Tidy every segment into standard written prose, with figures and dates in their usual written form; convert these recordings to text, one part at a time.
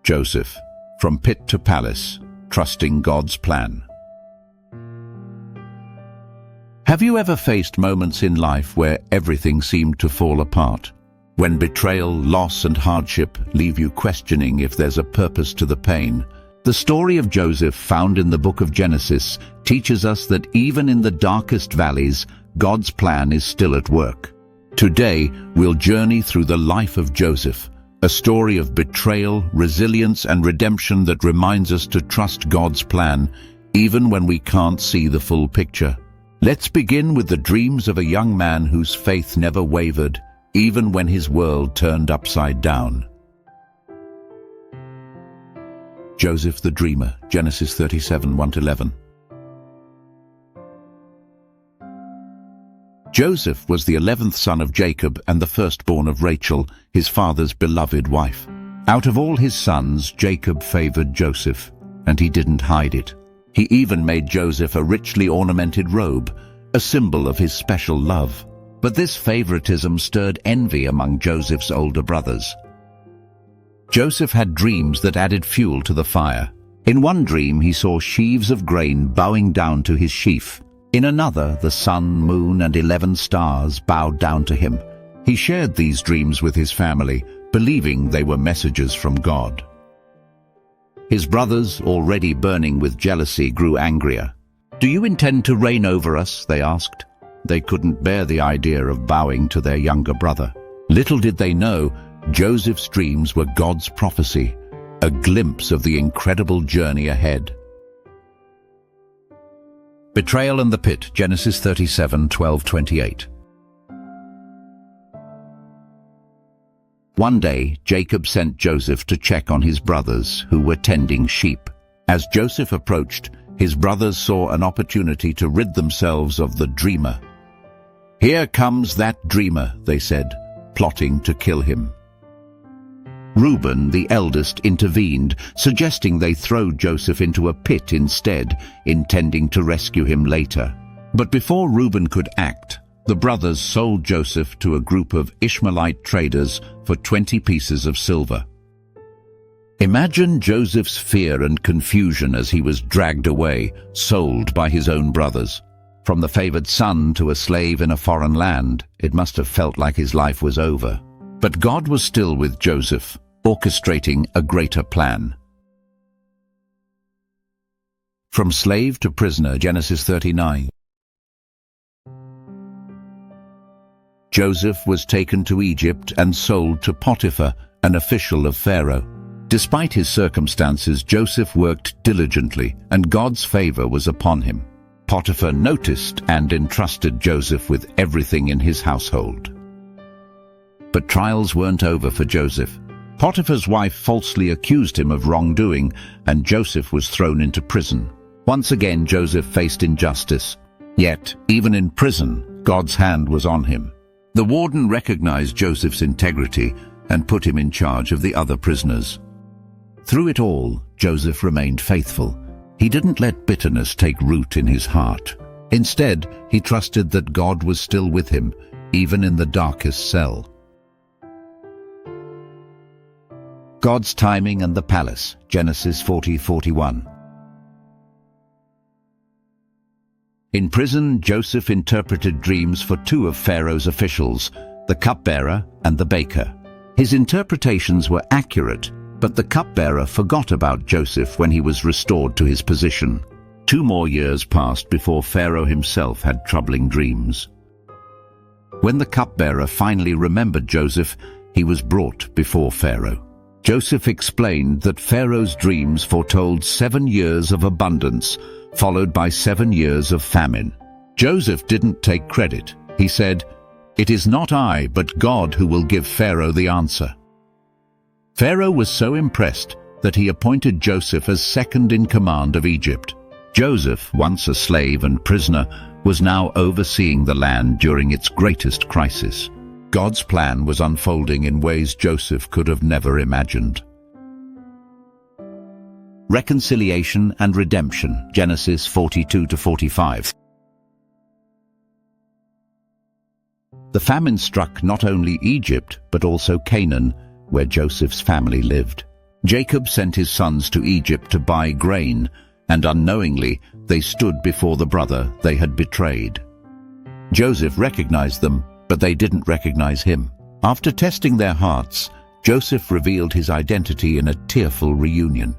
Joseph, from pit to palace, trusting God's plan. Have you ever faced moments in life where everything seemed to fall apart? When betrayal, loss, and hardship leave you questioning if there's a purpose to the pain? The story of Joseph, found in the book of Genesis, teaches us that even in the darkest valleys, God's plan is still at work. Today, we'll journey through the life of Joseph, a story of betrayal, resilience, and redemption that reminds us to trust God's plan, even when we can't see the full picture. Let's begin with the dreams of a young man whose faith never wavered, even when his world turned upside down. Joseph the Dreamer, Genesis 37, 1-11. Joseph was the 11th son of Jacob and the firstborn of Rachel, his father's beloved wife. Out of all his sons, Jacob favored Joseph, and he didn't hide it. He even made Joseph a richly ornamented robe, a symbol of his special love. But this favoritism stirred envy among Joseph's older brothers. Joseph had dreams that added fuel to the fire. In one dream, he saw sheaves of grain bowing down to his sheaf. In another, the sun, moon, and 11 stars bowed down to him. He shared these dreams with his family, believing they were messages from God. His brothers, already burning with jealousy, grew angrier. "Do you intend to reign over us?" they asked. They couldn't bear the idea of bowing to their younger brother. Little did they know, Joseph's dreams were God's prophecy, a glimpse of the incredible journey ahead. Betrayal and the pit, Genesis 37, 12-28. One day, Jacob sent Joseph to check on his brothers, who were tending sheep. As Joseph approached, his brothers saw an opportunity to rid themselves of the dreamer. "Here comes that dreamer," they said, plotting to kill him. Reuben, the eldest, intervened, suggesting they throw Joseph into a pit instead, intending to rescue him later. But before Reuben could act, the brothers sold Joseph to a group of Ishmaelite traders for 20 pieces of silver. Imagine Joseph's fear and confusion as he was dragged away, sold by his own brothers. From the favored son to a slave in a foreign land, it must have felt like his life was over. But God was still with Joseph, orchestrating a greater plan. From slave to prisoner, Genesis 39. Joseph was taken to Egypt and sold to Potiphar, an official of Pharaoh. Despite his circumstances, Joseph worked diligently, and God's favor was upon him. Potiphar noticed and entrusted Joseph with everything in his household. But trials weren't over for Joseph. Potiphar's wife falsely accused him of wrongdoing, and Joseph was thrown into prison. Once again, Joseph faced injustice. Yet, even in prison, God's hand was on him. The warden recognized Joseph's integrity and put him in charge of the other prisoners. Through it all, Joseph remained faithful. He didn't let bitterness take root in his heart. Instead, he trusted that God was still with him, even in the darkest cell. God's timing and the palace, Genesis 40:41. In prison, Joseph interpreted dreams for two of Pharaoh's officials, the cupbearer and the baker. His interpretations were accurate, but the cupbearer forgot about Joseph when he was restored to his position. 2 more years passed before Pharaoh himself had troubling dreams. When the cupbearer finally remembered Joseph, he was brought before Pharaoh. Joseph explained that Pharaoh's dreams foretold 7 years of abundance, followed by 7 years of famine. Joseph didn't take credit. He said, "It is not I, but God who will give Pharaoh the answer." Pharaoh was so impressed that he appointed Joseph as second in command of Egypt. Joseph, once a slave and prisoner, was now overseeing the land during its greatest crisis. God's plan was unfolding in ways Joseph could have never imagined. Reconciliation and redemption, Genesis 42-45. The famine struck not only Egypt, but also Canaan, where Joseph's family lived. Jacob sent his sons to Egypt to buy grain, and unknowingly they stood before the brother they had betrayed. Joseph recognized them, but they didn't recognize him. After testing their hearts, Joseph revealed his identity in a tearful reunion.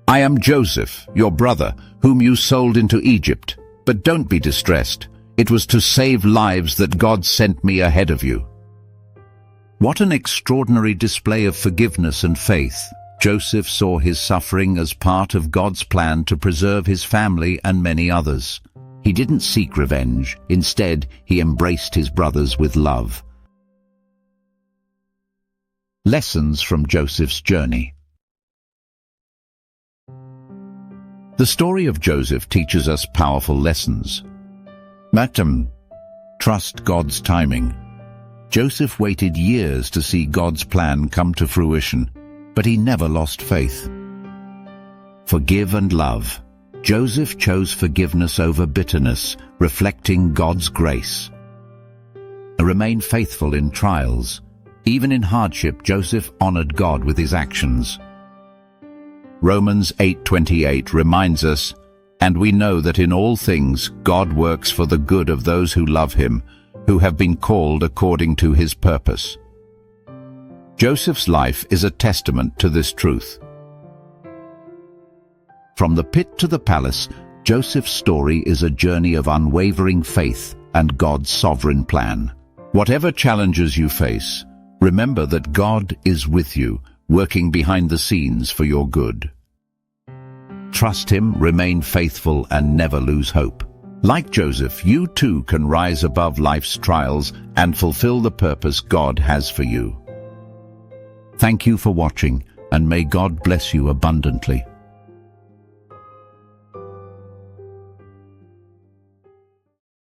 "I am Joseph, your brother, whom you sold into Egypt. But don't be distressed. It was to save lives that God sent me ahead of you." What an extraordinary display of forgiveness and faith. Joseph saw his suffering as part of God's plan to preserve his family and many others. He didn't seek revenge. Instead, he embraced his brothers with love. Lessons from Joseph's journey. The story of Joseph teaches us powerful lessons. Trust God's timing. Joseph waited years to see God's plan come to fruition, but he never lost faith. Forgive and love. Joseph chose forgiveness over bitterness, reflecting God's grace. Remain faithful in trials. Even in hardship, Joseph honored God with his actions. Romans 8:28 reminds us, "And we know that in all things God works for the good of those who love him, who have been called according to his purpose." Joseph's life is a testament to this truth. From the pit to the palace, Joseph's story is a journey of unwavering faith and God's sovereign plan. Whatever challenges you face, remember that God is with you, working behind the scenes for your good. Trust him, remain faithful, and never lose hope. Like Joseph, you too can rise above life's trials and fulfill the purpose God has for you. Thank you for watching, and may God bless you abundantly.